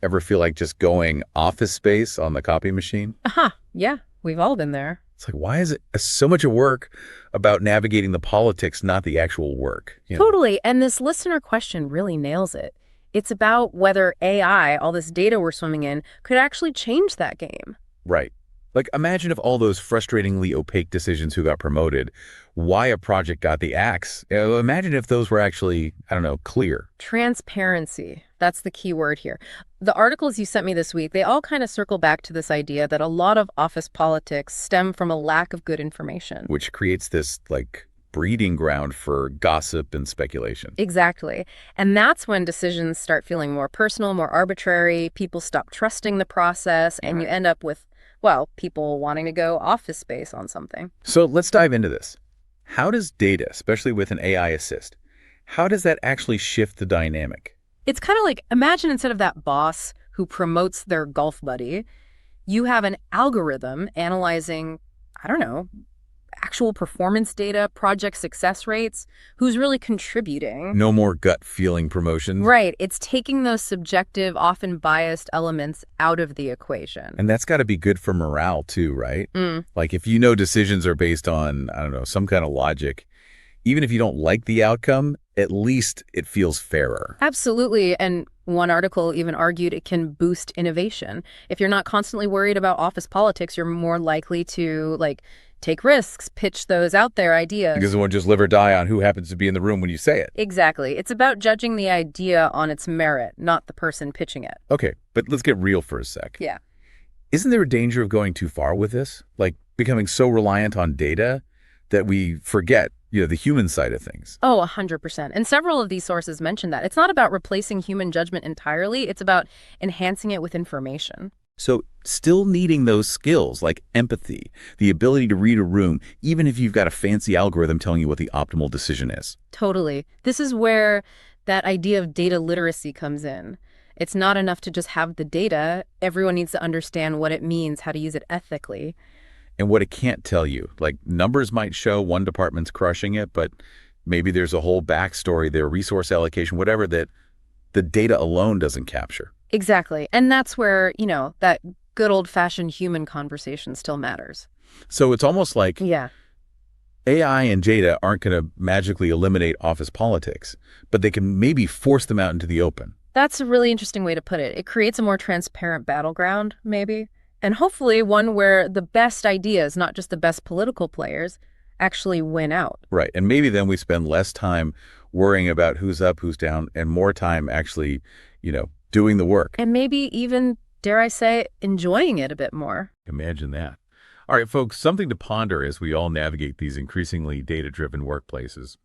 Ever feel like just going Office Space on the copy machine? Uh-huh. Yeah, we've all been there. It's like, why is it so much of work about navigating the politics, not the actual work? Totally. And this listener question really nails it. It's about whether AI, all this data we're swimming in, could actually change that game. Right. Like, imagine if all those frustratingly opaque decisions who got promoted, why a project got the axe. Imagine if those were actually, I don't know, clear. Transparency. That's the key word here. The articles you sent me this week, they all kind of circle back to this idea that a lot of office politics stem from a lack of good information. Which creates this, like, breeding ground for gossip and speculation. Exactly. And that's when decisions start feeling more personal, more arbitrary. People stop trusting the process, and you end up with, well, people wanting to go office space on something. So let's dive into this. How does data, especially with an AI assist, how does that actually shift the dynamic? It's kind of like, imagine instead of that boss who promotes their golf buddy, you have an algorithm analyzing, I don't know, actual performance data, project success rates, who's really contributing. No more gut feeling promotions. Right. It's taking those subjective, often biased elements out of the equation. And that's got to be good for morale too, right? Like if you know decisions are based on, I don't know, some kind of logic, even if you don't like the outcome, at least it feels fairer. Absolutely. And one article even argued it can boost innovation. If you're not constantly worried about office politics, you're more likely to, take risks, pitch those out there ideas. Because it won't just live or die on who happens to be in the room when you say it. Exactly. It's about judging the idea on its merit, not the person pitching it. Okay, but let's get real for a sec. Yeah. Isn't there a danger of going too far with this? Like becoming so reliant on data that we forget, the human side of things? Oh, 100%. And several of these sources mention that. It's not about replacing human judgment entirely. It's about enhancing it with information. So still needing those skills like empathy, the ability to read a room, even if you've got a fancy algorithm telling you what the optimal decision is. Totally. This is where that idea of data literacy comes in. It's not enough to just have the data. Everyone needs to understand what it means, how to use it ethically. And what it can't tell you, like numbers might show one department's crushing it, but maybe there's a whole backstory, their resource allocation, whatever, that the data alone doesn't capture. Exactly. And that's where, that good old-fashioned human conversation still matters. So it's almost like Yeah. AI and data aren't going to magically eliminate office politics, but they can maybe force them out into the open. That's a really interesting way to put it. It creates a more transparent battleground, maybe, and hopefully one where the best ideas, not just the best political players, actually win out. Right. And maybe then we spend less time worrying about who's up, who's down, and more time actually, doing the work. And maybe even, dare I say, enjoying it a bit more. Imagine that. All right, folks, something to ponder as we all navigate these increasingly data-driven workplaces.